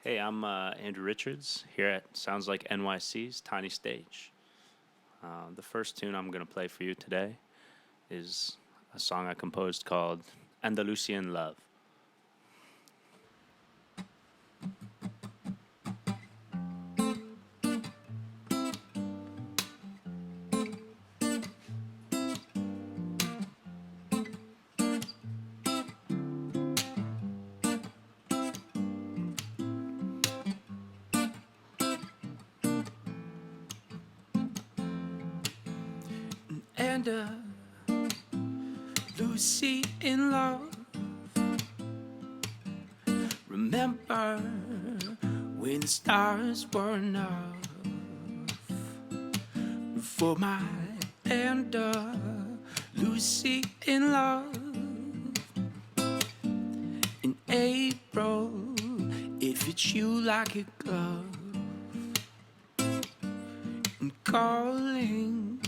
Hey, I'm Andrew Richards here at Sounds Like NYC's TinyStage. The first tune I'm going to play for you today is a song I composed called Andalusian Love. Andalusia in love. Remember when the stars were enough for my Andalusia in love. In April, it fits you like a glove. And calling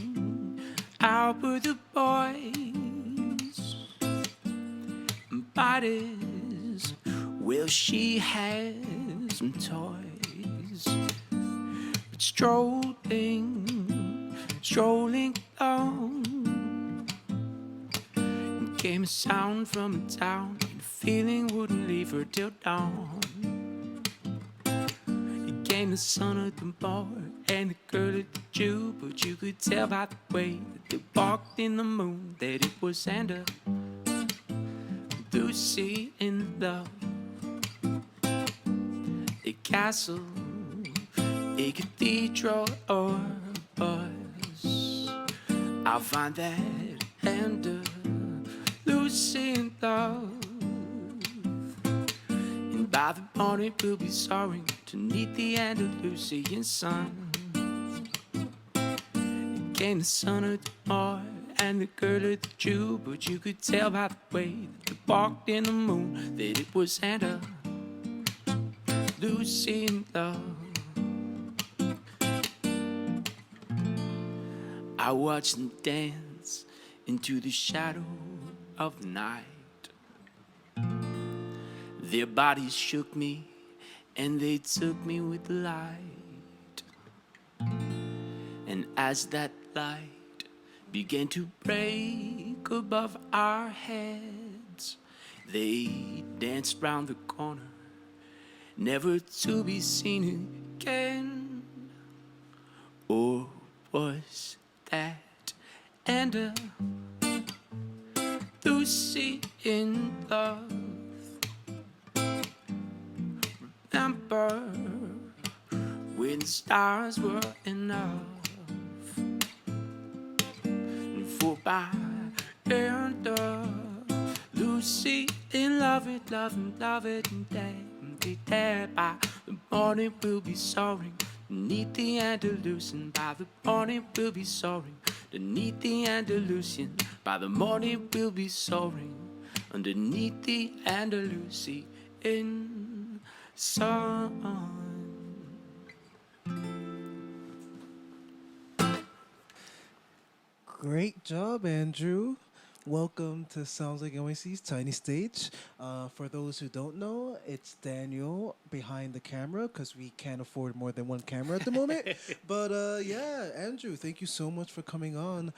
out with the boys, bodies. Well, she has some toys, but strolling along, came a sound from a town, and the feeling wouldn't leave her till dawn. It came the son of the boy and the girl at the Jew, but you could tell by the way that they walked in the moon that it was Andalusia in love. A castle, a cathedral, or a bus. I'll find that Andalusia in love. And by the morning we'll be soaring to meet the Andalusian sun. Came the son of the boy and the girl of the Jew, but you could tell by the way that they walked in the moon that it was Andalusia in love. I watched them dance into the shadow of the night. Their bodies shook me and they took me with the light. And as that light began to break above our heads, they danced round the corner, never to be seen again. Or was that Andalusia in love? Remember when the stars were enough for my Andalusia in love it, love it, and be there by the morning we'll be soaring beneath the Andalusian. By the morning we'll be soaring beneath the Andalusian. By the morning we'll be soaring underneath the Andalusian sun. Great job, Andrew. Welcome to Sounds Like NYC's Tiny Stage. For those who don't know, it's Daniel behind the camera because we can't afford more than one camera at the moment. But yeah, Andrew, thank you so much for coming on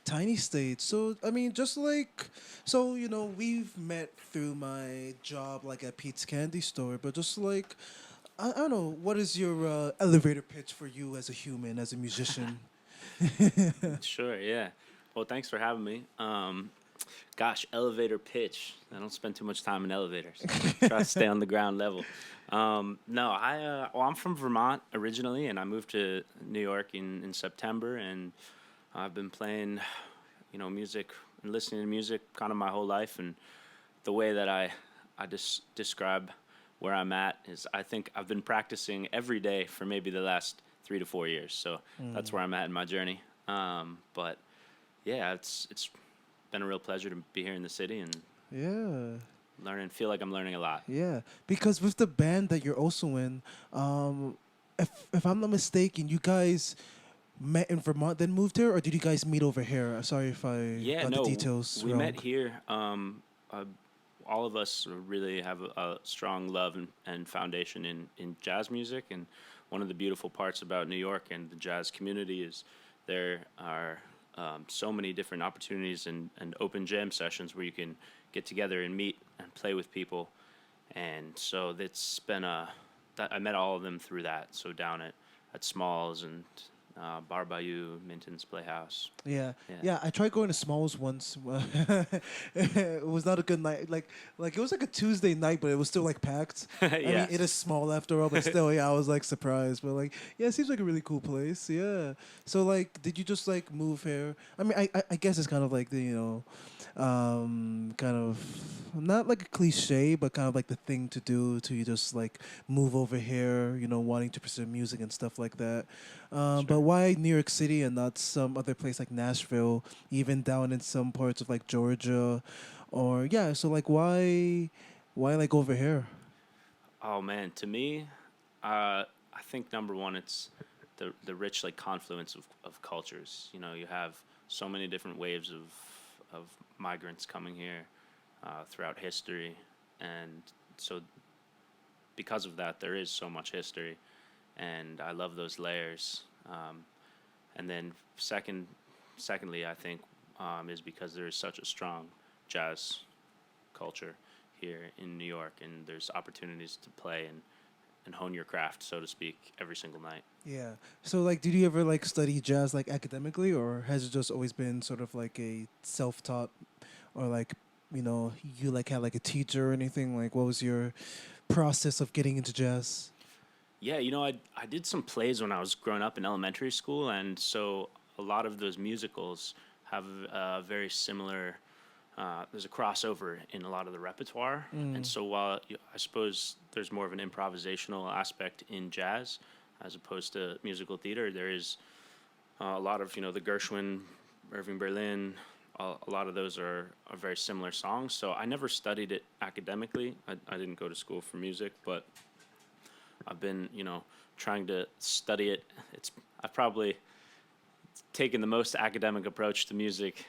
Tiny Stage. So, I mean, we've met through my job like at Pete's Candy Store, but just like, I don't know, what is your elevator pitch for you as a human, as a musician? Sure, yeah. Well, thanks for having me. Gosh, elevator pitch. I don't spend too much time in elevators. Try to stay on the ground level. No, I'm from Vermont originally, and I moved to New York in September, and I've been playing, music and listening to music kind of my whole life. And the way that I just describe where I'm at is I think I've been practicing every day for maybe the last 3 to 4 years. So that's where I'm at in my journey. But yeah, it's been a real pleasure to be here in the city and Yeah. feel like I'm learning a lot. Yeah, because with the band that you're also in, if I'm not mistaken, you guys met in Vermont, then moved here, or did you guys meet over here? Sorry if I Yeah, got the no, details we wrong. met here. Uh, all of us really have a strong love and foundation in jazz music. And one of the beautiful parts about New York and the jazz community is there are so many different opportunities and open jam sessions where you can get together and meet and play with people. And so it's been I met all of them through that. So down at Smalls and Bar Bayou, Minton's Playhouse. Yeah, Yeah. yeah. I tried going to Smalls once. It was not a good night. Like it was like a Tuesday night, but it was still like packed. I mean, Yes. it is small after all, but still, yeah, I was like surprised. But like, yeah, it seems like a really cool place. Yeah. So like, did you just like move here? I mean, I guess it's kind of like the kind of not like a cliche, but kind of like the thing to do to you just like move over here. Wanting to pursue music and stuff like that. But Sure. why New York City and not some other place like Nashville, even down in some parts of like Georgia, or yeah? So like, why like over here? Oh man, to me, I think number one, it's the rich like confluence of cultures. You have so many different waves of migrants coming here throughout history, and so because of that, there is so much history, and I love those layers. And then secondly, I think is because there is such a strong jazz culture here in New York, and there's opportunities to play and hone your craft, so to speak, every single night. Yeah. So like, did you ever like study jazz like academically, or has it just always been sort of like a self-taught, or like you like had like a teacher or anything? Like, what was your process of getting into jazz? Yeah, I did some plays when I was growing up in elementary school, and so a lot of those musicals have very similar. There's a crossover in a lot of the repertoire, and so while I suppose there's more of an improvisational aspect in jazz as opposed to musical theater, there is a lot of the Gershwin, Irving Berlin. A lot of those are very similar songs. So I never studied it academically. I didn't go to school for music, but I've been, trying to study it. I've probably taken the most academic approach to music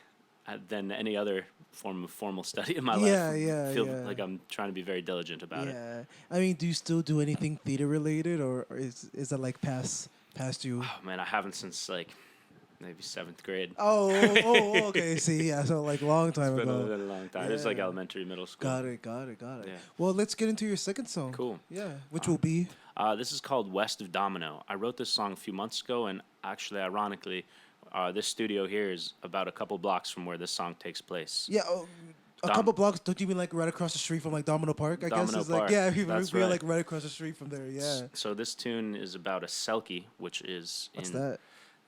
than any other form of formal study in my life. Yeah, I feel yeah. like I'm trying to be very diligent about it. Yeah. I mean, do you still do anything theater related, or is that like past you? Oh man, I haven't since like maybe seventh grade. Okay. See, yeah, so like long It's time been ago. a long time. It's like Yeah. elementary, middle school. Got it. Yeah. Well, let's get into your second song. Cool. Yeah, which will be. This is called West of Domino. I wrote this song a few months ago, and actually, ironically, this studio here is about a couple blocks from where this song takes place. Yeah, a Dom- couple blocks. Don't you mean like right across the street from like Domino Park? I guess Domino it's like Park, yeah, that's we're right. like right across the street from there. Yeah. So this tune is about a selkie, which is What's in that?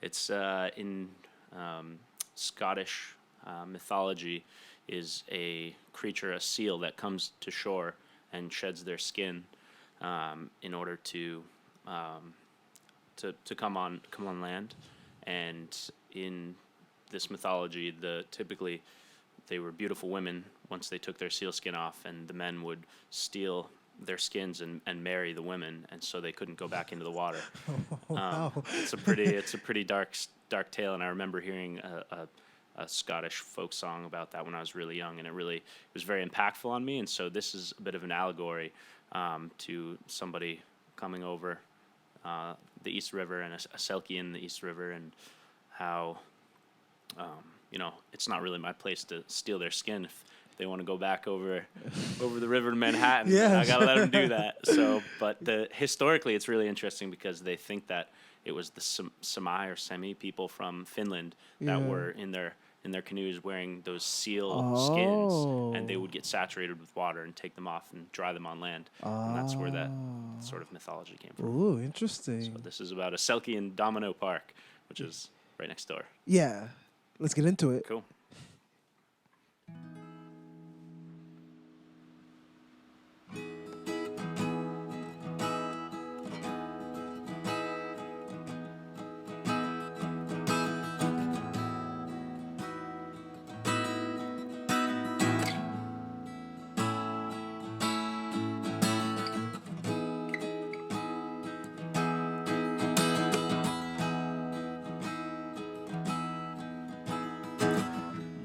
it's in Scottish mythology is a creature, a seal that comes to shore and sheds their skin in order to come on land. And in this mythology, typically they were beautiful women once they took their seal skin off, and the men would steal their skins and marry the women, and so they couldn't go back into the water. Wow. It's a pretty dark tale, and I remember hearing a Scottish folk song about that when I was really young, and it was very impactful on me. And so this is a bit of an allegory to somebody coming over the East River and a selkie in the East River, and how it's not really my place to steal their skin if they want to go back over the river to Manhattan. Yeah. I gotta let them do that. So, but historically, it's really interesting because they think that it was the Sami or Semi people from Finland that Yeah. were in their canoes wearing those seal Oh. skins, and they would get saturated with water and take them off and dry them on land, and that's where that sort of mythology came from. Ooh, interesting. So this is about a selkie in Domino Park, which is right next door. Yeah. Let's get into it. Cool.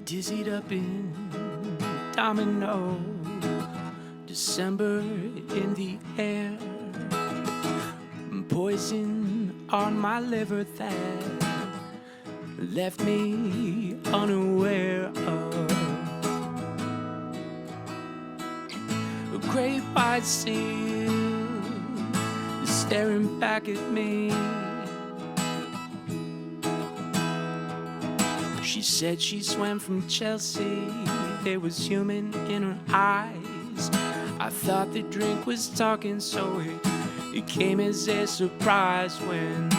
Dizzied up in domino, December in the air, poison on my liver that left me unaware of a great white seal staring back at me. She said she swam from Chelsea, there was human in her eyes. I thought the drink was talking, so it came as a surprise when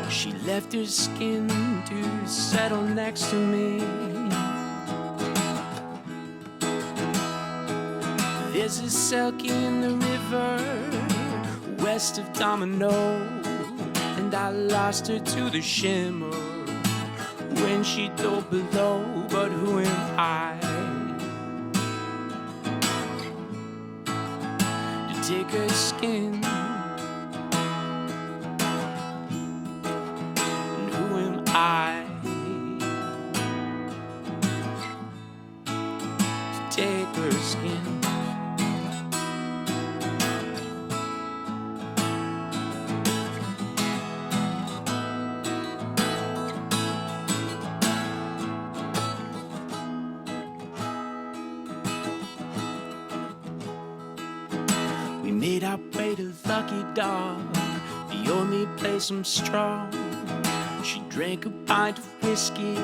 she left her skin to settle next to me. There's a selkie in the river west of Domino, and I lost her to the shimmer when she dove below. But who am I to take her skin? And who am I to take her skin? We made our way to Lucky Dog, the only place I'm strong. She drank a pint of whiskey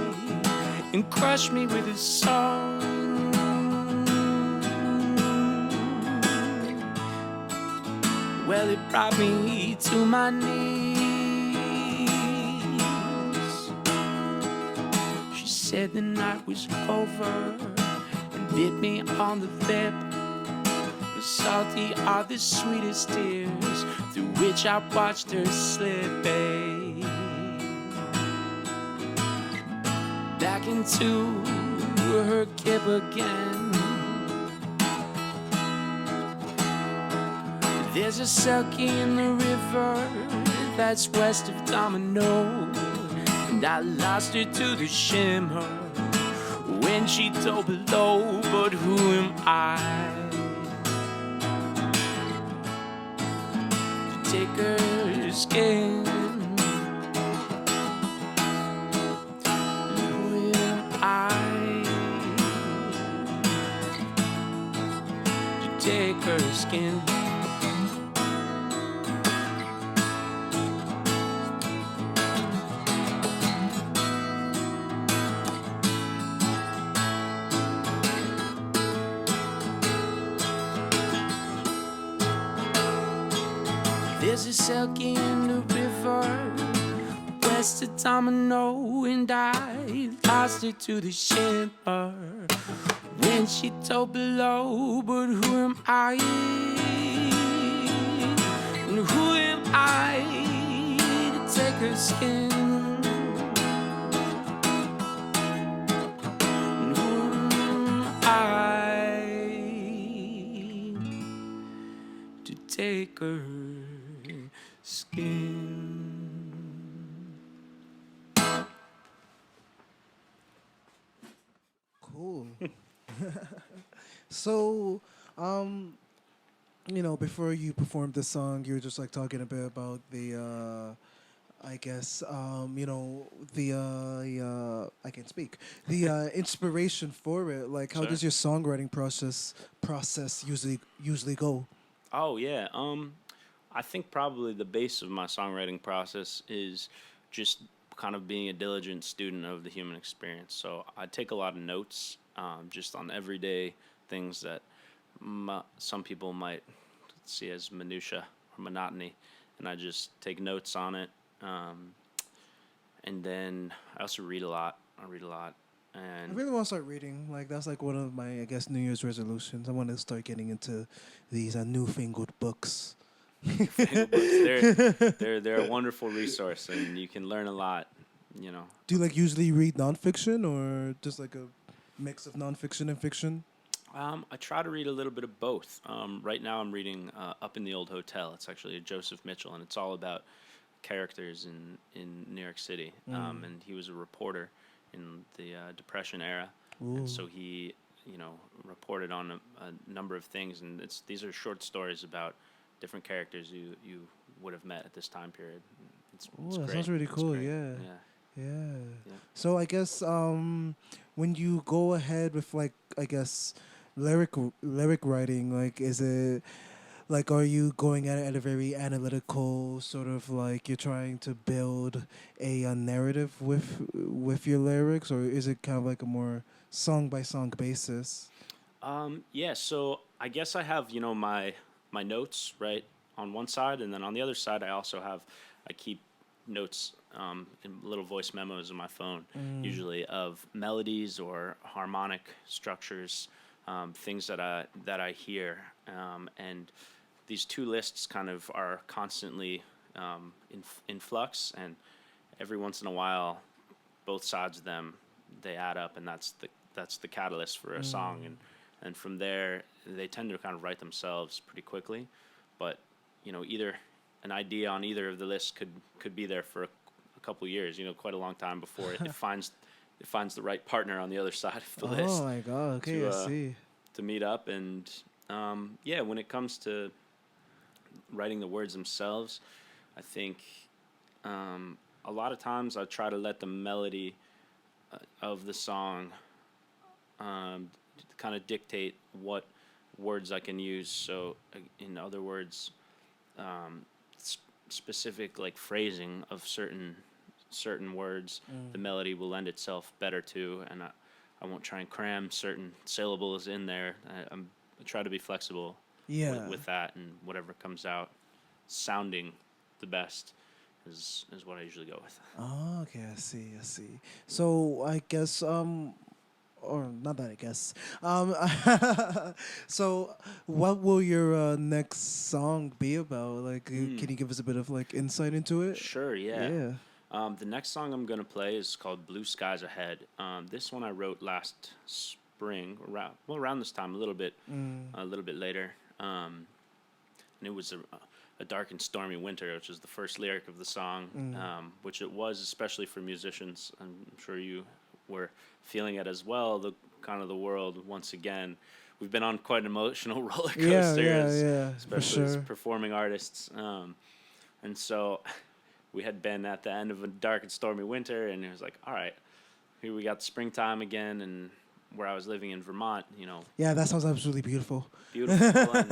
and crushed me with a song. Well, it brought me to my knees. She said the night was over and bit me on the lip. Salty are the sweetest tears through which I watched her slip back into her kip again. There's a selkie in the river that's west of Domino, and I lost her to the shimmer when she dove below. But who am I to take her skin? Who am I to take her skin? There's a selkie in the river west of Domino, and I lost her to the shimmer when she dove below. But who am I? And who am I to take her skin? And who am I to take her skin? Cool. So, before you performed the song, you were just like talking a bit about the, I guess, I can't speak. The inspiration for it. Like, how Sure. does your songwriting process usually go? Oh yeah. I think probably the base of my songwriting process is just kind of being a diligent student of the human experience. So I take a lot of notes, just on everyday things that some people might see as minutia or monotony, and I just take notes on it. And then I also read a lot. I read a lot, I and really want to start reading. Like, that's like one of my, I guess, New Year's resolutions. I want to start getting into these newfangled books. fangle books. They're a wonderful resource, and you can learn a lot. You know. Do you like usually read nonfiction or just like a mix of nonfiction and fiction? I try to read a little bit of both. Right now, I'm reading Up in the Old Hotel. It's actually a Joseph Mitchell, and it's all about characters in New York City. And he was a reporter in the Depression era, Ooh. and so he reported on a number of things, and these are short stories about different characters you would have met at this time period. It's Oh, that great. sounds really It's cool. great. Yeah. Yeah. Yeah. Yeah. So I guess when you go ahead with like I guess lyric writing, like is it like are you going at a very analytical sort of like you're trying to build a narrative with your lyrics, or is it kind of like a more song by song basis? Yeah, so I guess I have, my notes, right, on one side, and then on the other side I keep notes in little voice memos in my phone, Mm. usually of melodies or harmonic structures, things that I hear, and these two lists kind of are constantly in flux, and every once in a while, both sides of them they add up, and that's the catalyst for a song, and from there they tend to kind of write themselves pretty quickly, but either an idea on either of the lists could be there for a couple years, quite a long time before it finds the right partner on the other side of the Oh list my god. Okay, to I uh see. to meet up. And yeah, when it comes to writing the words themselves, I think a lot of times I try to let the melody of the song kind of dictate what words I can use. So, in other words, specific like phrasing of certain words, the melody will lend itself better to, and I won't try and cram certain syllables in there. I try to be flexible Yeah. with that, and whatever comes out sounding the best is what I usually go with. Oh, okay, I see, I see. So I guess or not that I guess. Um so what will your next song be about? Like Mm. can you give us a bit of like insight into it? Sure, yeah. Yeah. The next song I'm gonna play is called "Blue Skies Ahead." This one I wrote last spring, around this time, Mm. a little bit later, and it was a dark and stormy winter, which is the first lyric of the song, Mm. which it was especially for musicians. I'm sure you were feeling it as well. The kind of the world once again. We've been on quite an emotional roller Yeah, coaster, yeah, yeah, for especially as sure. performing artists. And so we had been at the end of a dark and stormy winter, and it was like, all right, here we got springtime again, and where I was living in Vermont, Yeah, that sounds absolutely beautiful. beautiful,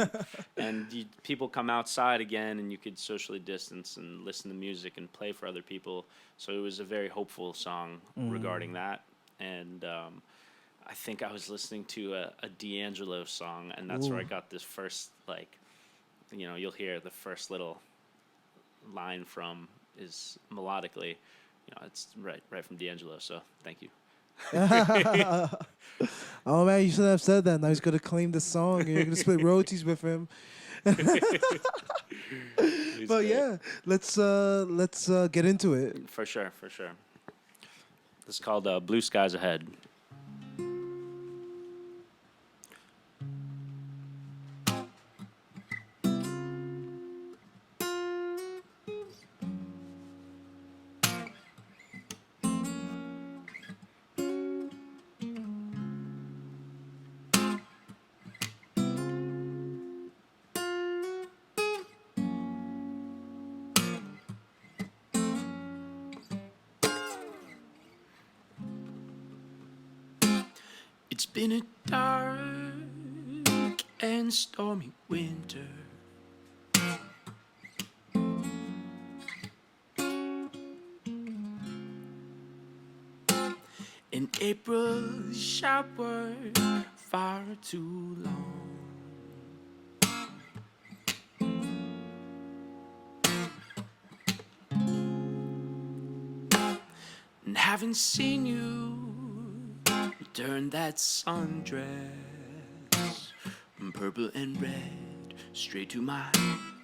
and people come outside again, and you could socially distance and listen to music and play for other people. So it was a very hopeful song regarding that, and I think I was listening to a D'Angelo song, and that's where I Ooh. got this first like, you'll hear the first little line from is melodically, it's right from D'Angelo. So thank you. Oh man, you shouldn't have said that. Now he's gonna claim the song and you're gonna split royalties with him. He's But great. yeah, let's get into it. For sure, for sure. This is called "Blue Skies Ahead." It's been a dark and stormy winter. An April shower far too long. And haven't seen you turn that sundress from purple and red straight to my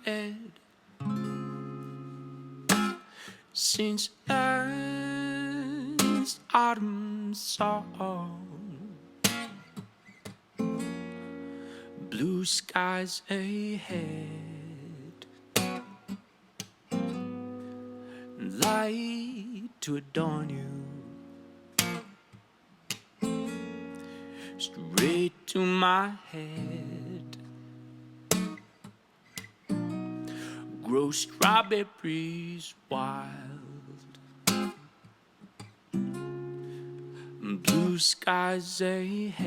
head. Since last autumn song, blue skies ahead, light to adorn you, straight to my head. Grow strawberries wild, blue skies ahead,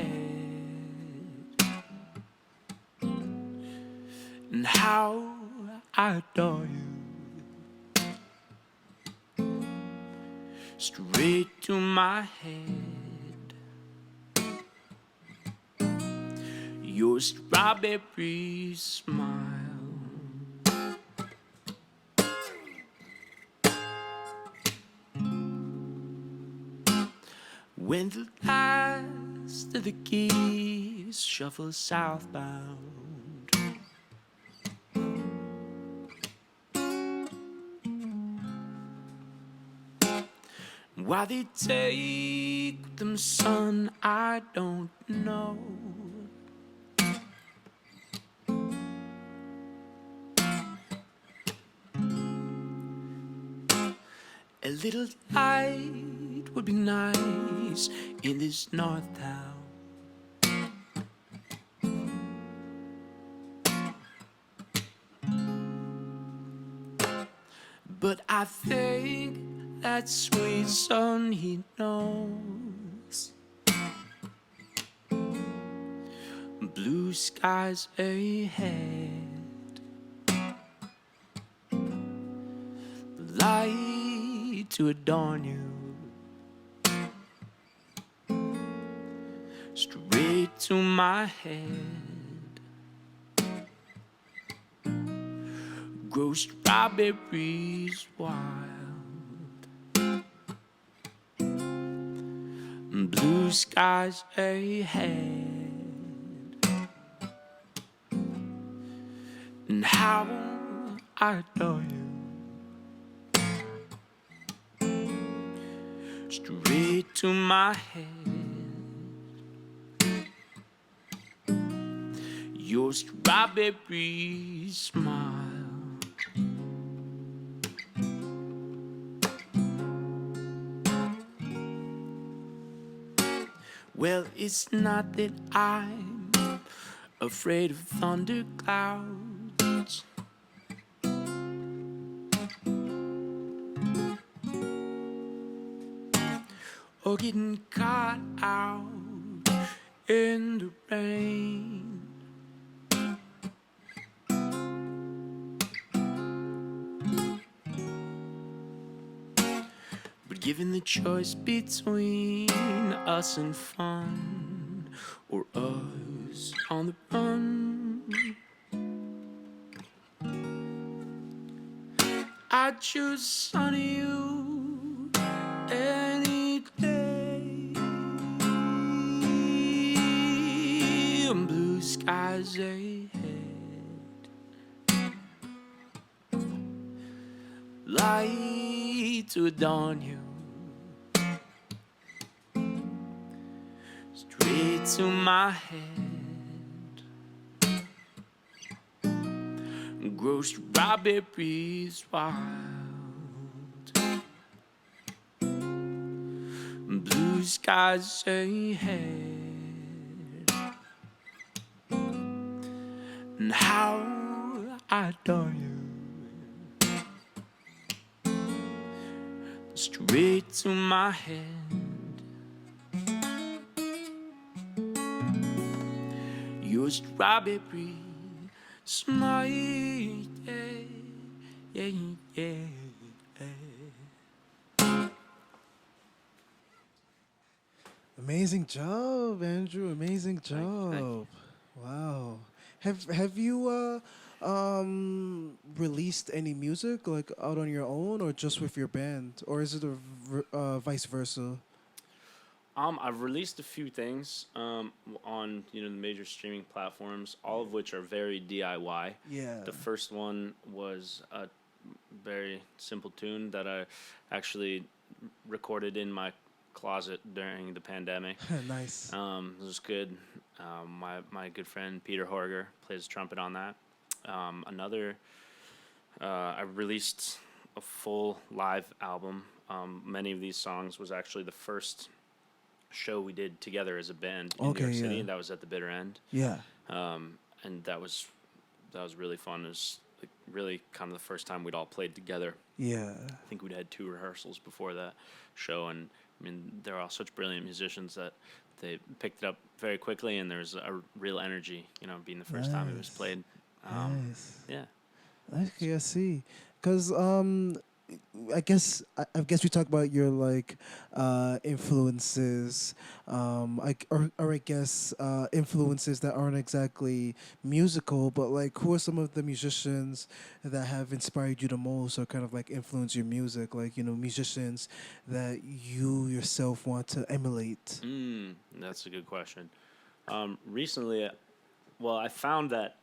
and how I adore you. Straight to my head, your strawberry smile. When the last of the geese shuffle southbound, why they take them, son, I don't know. A little light would be nice in this north town. But I think that sweet son, he knows blue skies ahead, light to adorn you, straight to my head. Grow strawberries wild, blue skies ahead, and how I adore you. Straight to my head, your strawberry smile. Well, it's not that I'm afraid of thunderclouds, or getting caught out in the rain. But given the choice between us and fun, or us on the run, I'd choose sunny you any day. And blue skies ahead, light to adorn you, straight to my head. Grow strawberries wild, blue skies ahead, and how I adore you. Straight to my head, your strawberry smile. Yeah, yeah, yeah. Amazing job, Andrew. Amazing Thank you, thank you. job. Wow. Have you released any music like out on your own or just with your band, or is it vice versa? I've released a few things on the major streaming platforms, all of which are very DIY. Yeah. The first one was a very simple tune that I actually recorded in my closet during the pandemic. Nice. It was good. My good friend Peter Horger plays trumpet on that. Another, I released a full live album. Many of these songs was actually the first show we did together as a band in New Okay, York City, yeah. and that was at the Bitter End. Yeah. And that was really fun. It was like really kind of the first time we'd all played together. Yeah. I think we'd had 2 rehearsals before that show, and I mean they're all such brilliant musicians that they picked it up very quickly, and there's a real energy, being the first time it was Nice. played. Nice. Yeah. Okay, I see. Cause I guess we talk about your like influences, or I guess influences that aren't exactly musical, but like who are some of the musicians that have inspired you the most, or kind of like influence your music, like musicians that you yourself want to emulate. That's a good question. Recently, well, I found that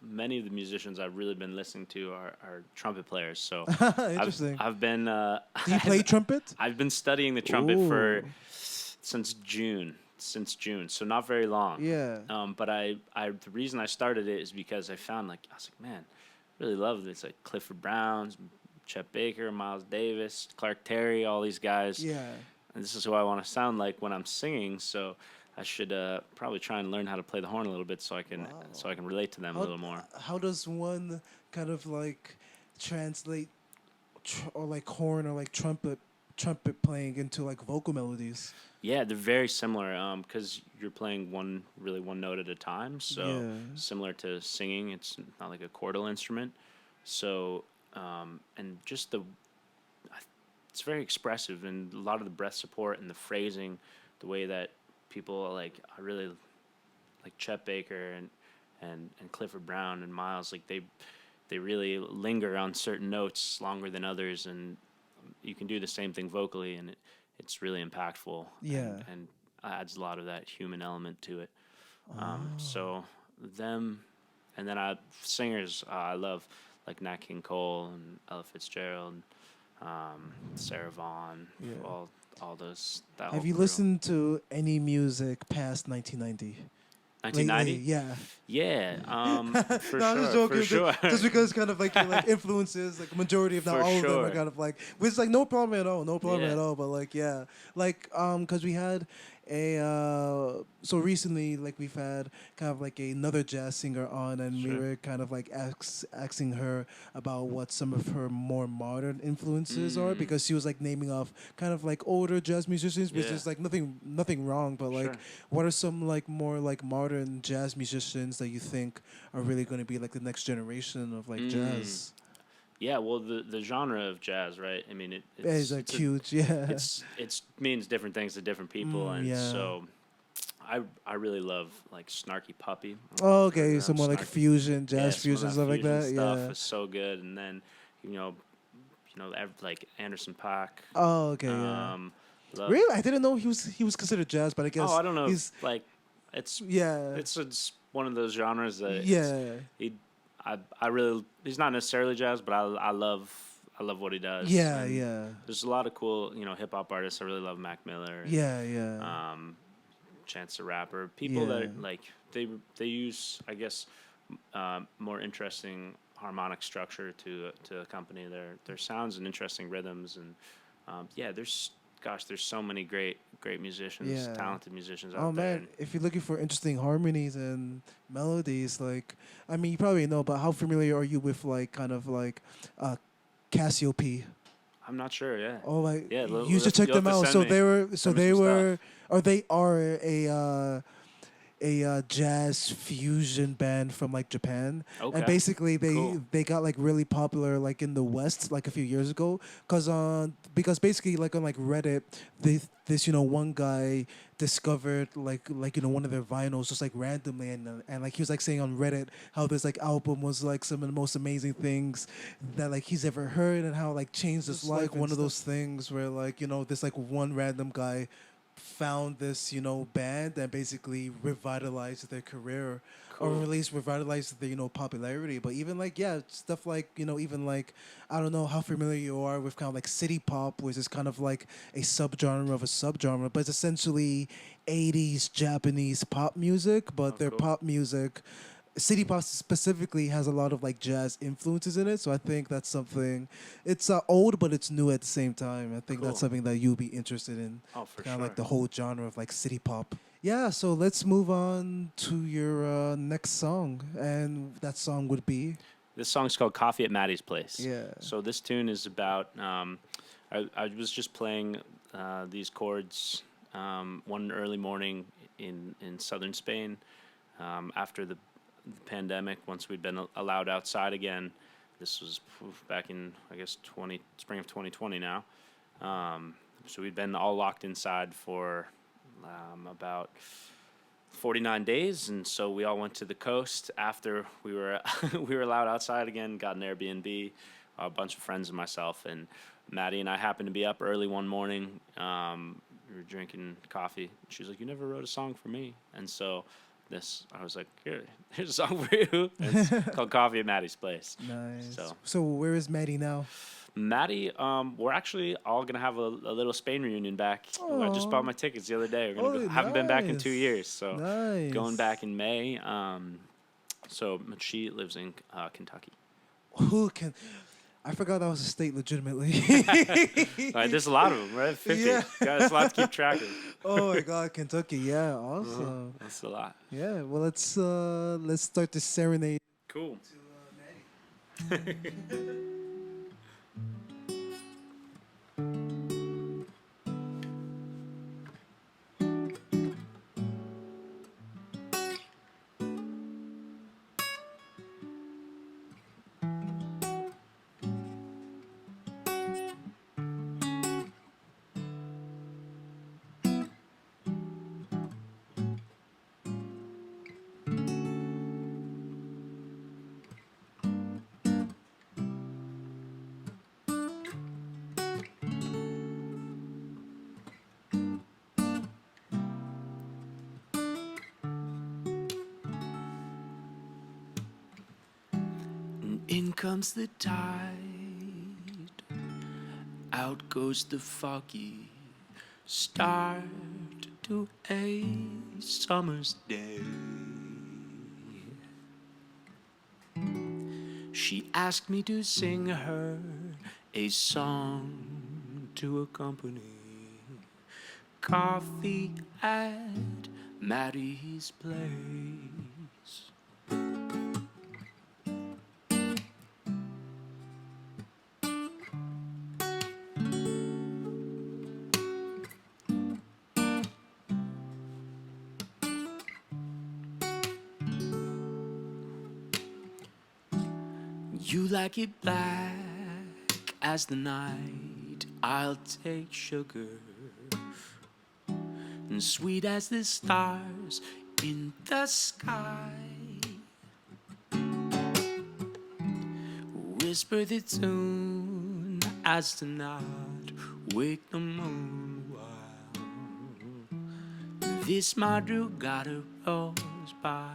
many of the musicians I've really been listening to are trumpet players. So I've Interesting. I've been Do you play trumpet? I've been studying the trumpet for Ooh. since June. Since June, so not very long. Yeah. But the reason I started it is because I found I was like, man, I really love this. Like Clifford Brown's, Chet Baker, Miles Davis, Clark Terry, all these guys. Yeah. And this is who I want to sound like when I'm singing. So I should probably try and learn how to play the horn a little bit so I can relate to them a little more. How does one kind of like translate or like horn or like trumpet playing into like vocal melodies? Yeah, they're very similar because you're playing one note at a time. So Yeah. similar to singing, it's not like a chordal instrument. So and just it's very expressive, and a lot of the breath support and the phrasing, the way that people I really like Chet Baker and Clifford Brown and Miles, like they really linger on certain notes longer than others, and you can do the same thing vocally, and it's really impactful. Yeah. And adds a lot of that human element to it. Oh. So them, and then singers I love like Nat King Cole and Ella Fitzgerald, Sarah Vaughan, Yeah. all those. That Have whole you crew. listened to any music past 1990? 1990? Lately, yeah. Yeah, for No, I'm just sure, joking. for sure. Just because kind of like your like influences, like majority if not For all of them are sure. kind of like, which is like no problem at all, no problem Yeah. at all. But like yeah, like because we had a so recently like we've had kind of like another jazz singer on, and we Sure. were kind of like asking her about what some of her more modern influences are, because she was like naming off kind of like older jazz musicians, which Yeah. is like nothing wrong, but like Sure. what are some like more like modern jazz musicians that you think are really going to be like the next generation of like jazz? Yeah, well, the genre of jazz, right? I mean, It's like huge, yeah. it's means different things to different people, and yeah. so I really love like Snarky Puppy. Oh, okay, Or, some more like Snarky- fusion, yeah, jazz some of fusion, stuff like fusion that. stuff Yeah. is so good, and then you know, like Anderson .Paak. Oh, okay, yeah. Love, Really, I didn't know he was considered jazz, but I guess I don't know. he's Like, it's yeah. it's one of those genres that Yeah. I really he's not necessarily jazz, but I love what he does. Yeah, And yeah. There's a lot of cool hip hop artists. I really love Mac Miller. And, Yeah, yeah. Chance the Rapper. People Yeah. that like they use more interesting harmonic structure to accompany their sounds and interesting rhythms, and there's so many great musicians, Yeah. talented musicians Oh out there. man, if you're looking for interesting harmonies and melodies, like I mean, you probably know, but how familiar are you with like kind of like Cassiope? I'm not sure. Yeah. Oh, like Yeah, you should check you'll have them to out. send So me- they were, send me some or they are a jazz fusion band from like Japan, Okay. and basically Cool. they got like really popular like in the West like a few years ago, because basically like on like Reddit, this one guy discovered like one of their vinyls just like randomly, and like he was like saying on Reddit how this like album was like some of the most amazing things that like he's ever heard, and how like changed his Just life. life and One of those things where like this like one random guy found this band and basically revitalized their career, or Cool. at least revitalized their popularity. But even like stuff like even like I don't know how familiar you are with kind of like city pop, which is kind of like a subgenre of a subgenre, but it's essentially 80s Japanese pop music, but Oh, their cool. pop music City pop specifically has a lot of like jazz influences in it, so I think that's something. It's old, but it's new at the same time. I think that's Cool. something that you'll be interested in, Oh, for kind of like sure. the whole genre of like city pop. Yeah, so let's move on to your next song, and that song would be This song's called Coffee at Maddie's Place. yeah. So this tune is about, I was just playing these chords one early morning in southern Spain after the pandemic, once we'd been allowed outside again. This was back in, I guess, spring of 2020 now. So we'd been all locked inside for about 49 days, and so we all went to the coast after we were we were allowed outside again. Got an Airbnb, a bunch of friends and myself, and Maddie and I happened to be up early one morning. We were drinking coffee. She was like, "You never wrote a song for me," and so I was like, here's a song for you. It's called Coffee at Maddie's Place. Nice. So So where is Maddie now? Maddie, we're actually all gonna have a little Spain reunion back. I just bought Oh, my tickets the other day. We're oh, gonna go. Haven't been back in nice, 2 years, so going nice. back in May. So she lives in Kentucky. Who can? I forgot that was a state legitimately. There's a lot of them, right? 50. Yeah. Got a lot to keep track of. Oh my God, Kentucky! Yeah, awesome. That's a lot. Yeah, well let's start the serenade. Cool. And in comes the tide, out goes the foggy start to a summer's day. She asked me to sing her a song to accompany coffee at Maddie's place. You like it black as the night, I'll take sugar, and sweet as the stars in the sky. Whisper the tune as the night wake the moon while this madrugada rolls by.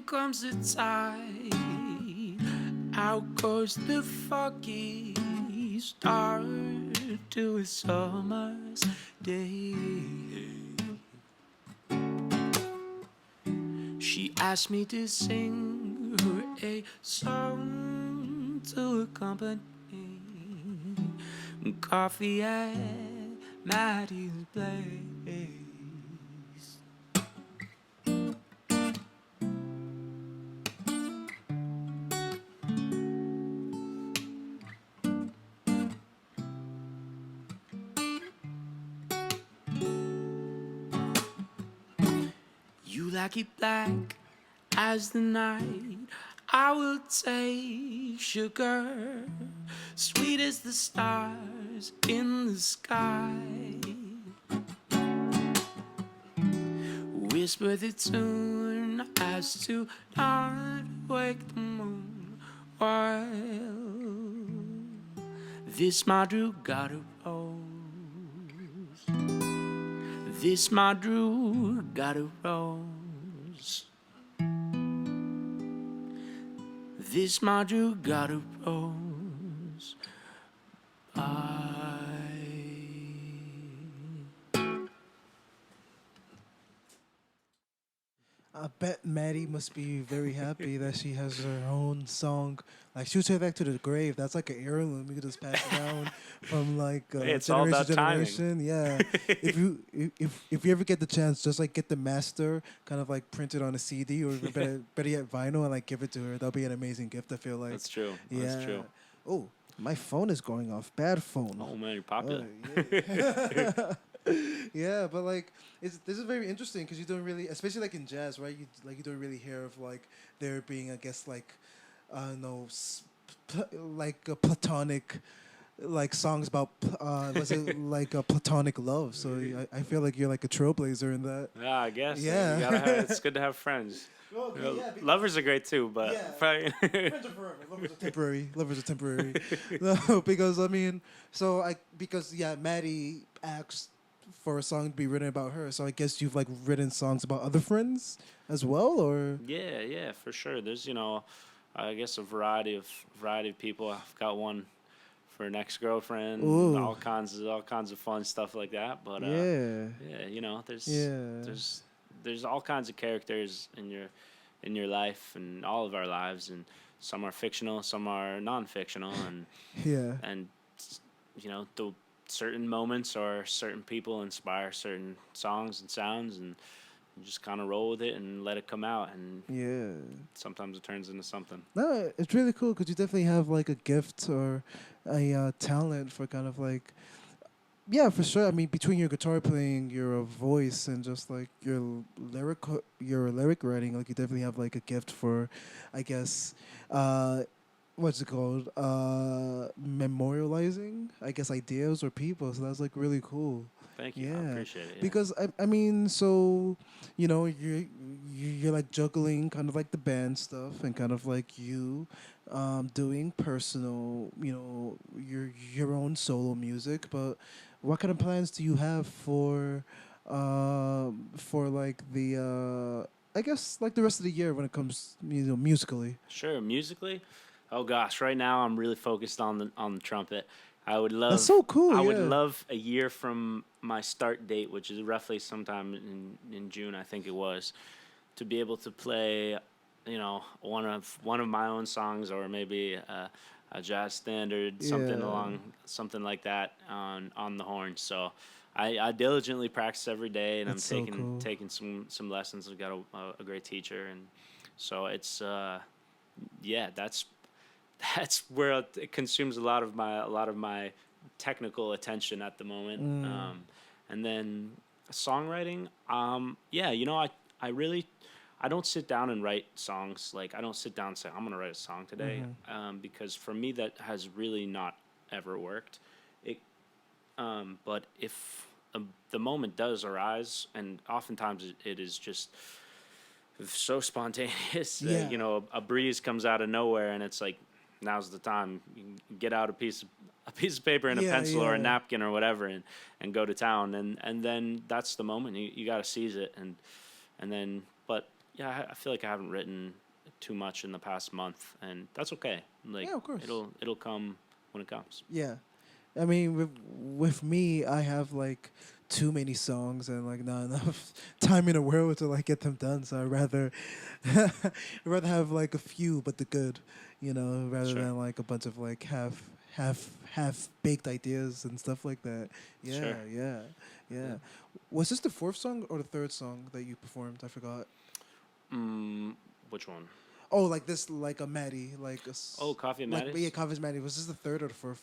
Comes the tide, out goes the foggy start to a summer's day. She asked me to sing her a song to accompany coffee at Maddie's place. You like it black as the night, I will take sugar, sweet as the stars in the sky. Whisper the tune as to not wake the moon while this madrugada rolls. This my Drew got a rose. This my Drew got a rose. I. I bet Maddie must be very happy that she has her own song. Like she'll take that to the grave. That's like an heirloom. You can just pass it down from like It's all generation about to timing. generation. Yeah. If you ever get the chance, just like get the master, kind of like print it on a CD or even better yet vinyl and like give it to her. That'll be an amazing gift. I feel like. That's true. That's Yeah. true. Oh, my phone is going off. Bad phone. Oh man, you're Oh, popular. yeah. Yeah, but like this is very interesting because you don't really, especially like in jazz, right? You don't really hear of like there being, I guess, like I don't know, like a platonic, like songs about let's say like a platonic love. So I feel like you're like a trailblazer in that. Yeah, I guess. Yeah. You gotta have, it's good to have friends. Okay, You know, yeah, because- lovers are great too, but Yeah. probably- Friends are forever. Lovers are temporary. Lovers are temporary. No, because I mean, because yeah, Maddie asked for a song to be written about her. So I guess you've like written songs about other friends as well, or yeah, for sure. There's I guess a variety of people. I've got one for an ex girlfriend, Ooh. all kinds of fun stuff like that. But yeah, yeah, yeah, there's all kinds of characters in your life and all of our lives, and some are fictional, some are non-fictional, yeah. and the certain moments or certain people inspire certain songs and sounds, and you just kind of roll with it and let it come out, and Yeah. sometimes it turns into something. No, it's really cool because you definitely have like a gift or a talent for kind of like, yeah, for sure. I mean, between your guitar playing, your voice, and just like your lyric writing, like you definitely have like a gift for, I guess, uh, what's it called? Memorializing, I guess, ideas or people. So that's like really cool. Thank you. I Yeah, appreciate it. Yeah. because I mean, so you're like juggling kind of like the band stuff and kind of like you, doing personal, your own solo music. But what kind of plans do you have for like the I guess like the rest of the year when it comes musically? Sure, musically. Oh gosh, right now I'm really focused on the trumpet. I would love That's so cool. I Yeah. would love a year from my start date, which is roughly sometime in June, I think it was, to be able to play, one of my own songs, or maybe a jazz standard, Yeah. something like that on the horn. So I diligently practice every day, and That's I'm so cool. taking some lessons. I've got a great teacher, and so it's yeah, that's where it consumes a lot of my technical attention at the moment. Mm. And then songwriting, yeah, I really I don't sit down and write songs. Like, I don't sit down and say I'm gonna write a song today, because for me that has really not ever worked. It but if the moment does arise, and oftentimes it is just so spontaneous. Yeah. A breeze comes out of nowhere, and it's like, now's the time. You can get out a piece of paper and a Yeah, pencil or a yeah. napkin or whatever, and go to town. And then that's the moment. You got to seize it. And then, but yeah, I feel like I haven't written too much in the past month, and that's okay. Like, Yeah, of course. it'll come when it comes. Yeah. I mean, with me, I have like too many songs and like not enough time in the world to like get them done. So I'd rather have like a few, but the good, rather Sure. than like a bunch of like half baked ideas and stuff like that. Yeah, Sure. yeah, yeah, Yeah. Was this the fourth song or the third song that you performed? I forgot. Which one? Oh, like this, like a Maddie, like Oh, Coffee and like Maddie's? yeah, Coffee's Maddie. Was this the third or the fourth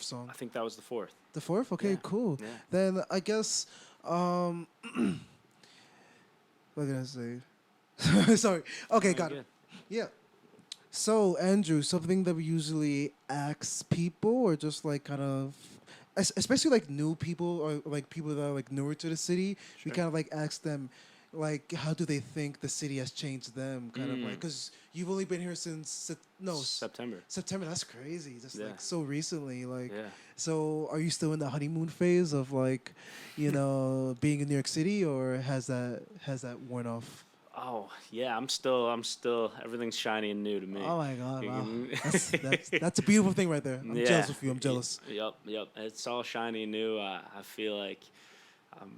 song? I think that was the fourth. The fourth? Okay, Yeah. cool. Yeah. Then I guess what can I say? Sorry. Okay, Oh, got it. good. Yeah. So Andrew, something that we usually ask people, or just like kind of, especially like new people or like people that are like newer to the city, we Sure. kind of like ask them, like how do they think the city has changed them? Kind of like because you've only been here since September. September. That's crazy. Just Yeah. like so recently. Like, Yeah. so are you still in the honeymoon phase of like, being in New York City, or has that worn off? Oh yeah, I'm still. Everything's shiny and new to me. Oh my God! You Wow, can- that's a beautiful thing right there. I'm yeah. jealous of you. I'm jealous. Yep. Yep. It's all shiny and new. I feel like I'm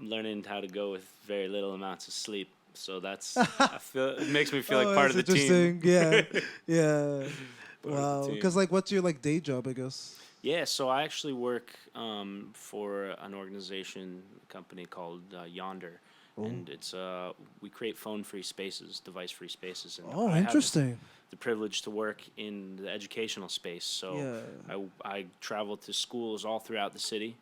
learning how to go with very little amounts of sleep. So that's. I feel it makes me feel like Oh, part that's of the team. interesting. Yeah, yeah. Part of the Wow. team. Because like, what's your like day job? I guess. Yeah, so I actually work for an organization, a company called Yonder, Oh. and it's we create phone-free spaces, device-free spaces, and Oh, I have interesting. the privilege to work in the educational space. So Yeah. I travel to schools all throughout the city,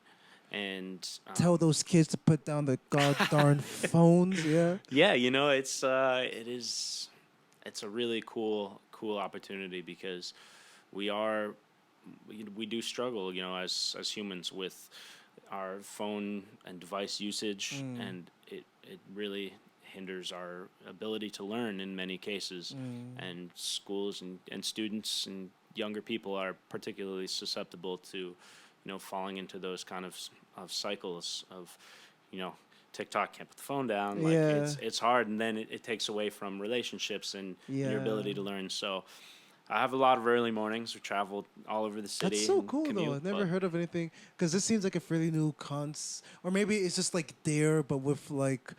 and Tell those kids to put down the god darn phones. Yeah. yeah, it's a really cool opportunity because we are we do struggle, as humans with our phone and device usage, Mm. and it really hinders our ability to learn in many cases. Mm. And schools and students and younger people are particularly susceptible to, falling into those kind of cycles of, you know, TikTok can't put the phone down. Like Yeah. it's hard, and then it takes away from relationships and your Yeah. ability to learn. So I have a lot of early mornings. We travel all over the city That's so and cool though. commute. I've never But heard of anything because this seems like a fairly new or maybe it's just like there, but with like,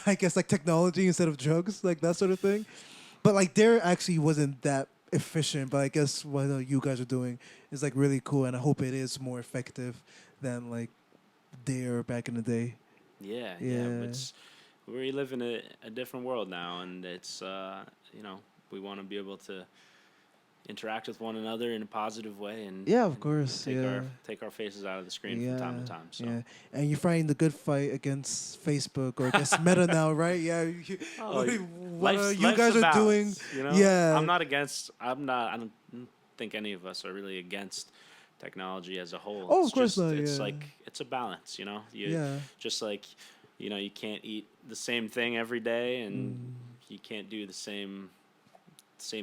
I guess like technology instead of drugs, like that sort of thing. But like there actually wasn't that efficient. But I guess what you guys are doing is like really cool, and I hope it is more effective than like there back in the day. yeah, Yeah. we live in a different world now, and it's we want to be able to interact with one another in a positive way Yeah, of and course. Yeah. take our faces out of the screen from Yeah, time to time. So yeah, and you're fighting the good fight against Facebook or against Meta now, right? Yeah, oh, what you life's guys a are doing? balance, you know. Yeah, I'm not against. I'm not. I don't think any of us are really against technology as a whole. oh, It's of course just not. it's Yeah, like it's a balance, you know. You yeah, just like you can't eat the same thing every day, and mm, you can't do the same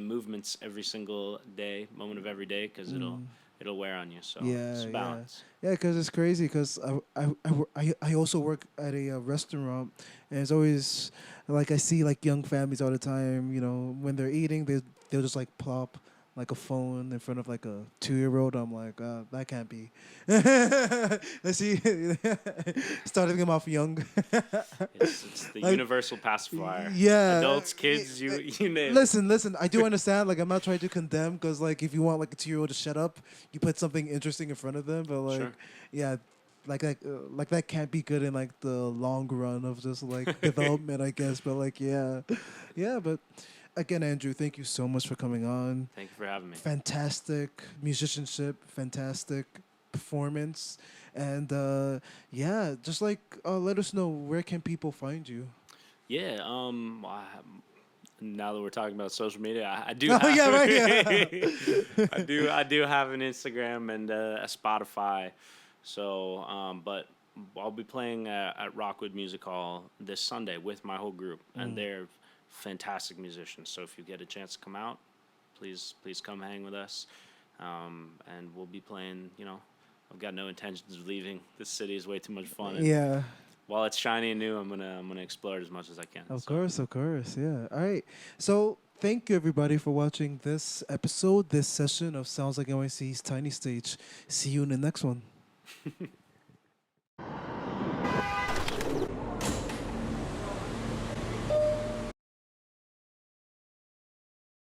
movements every single day, moment of every day, because mm, it'll wear on you. So it's yeah, a yeah, balance. yeah. Because it's crazy. Because I also work at a restaurant, and it's always like I see like young families all the time. When they're eating, they'll just like plop like a phone in front of like a 2-year-old. I'm like, that can't be. Let's see, starting them off young. It's the Like, universal pacifier. yeah. Adults, kids, you name it. Listen. I do understand. Like, I'm not trying to condemn because, like, if you want like a 2-year-old to shut up, you put something interesting in front of them. But like, Sure. yeah, like that can't be good in like the long run of just like development, I guess. But like, yeah, yeah. But again, Andrew, thank you so much for coming on. Thank you for having me. Fantastic musicianship, fantastic performance, and yeah, just like let us know where can people find you. Yeah. Now that we're talking about social media, I do. Oh Have, yeah, right. Yeah. I do have an Instagram and a Spotify. So, but I'll be playing at Rockwood Music Hall this Sunday with my whole group, and they're fantastic musicians. So if you get a chance to come out, please come hang with us, and we'll be playing. I've got no intentions of leaving. This city is way too much fun, and Yeah, while it's shiny and new, I'm gonna explore it as much as I can. of So, course, of course. Yeah. All right. So thank you everybody for watching this episode, this session of Sounds Like NYC's Tiny Stage. See you in the next one.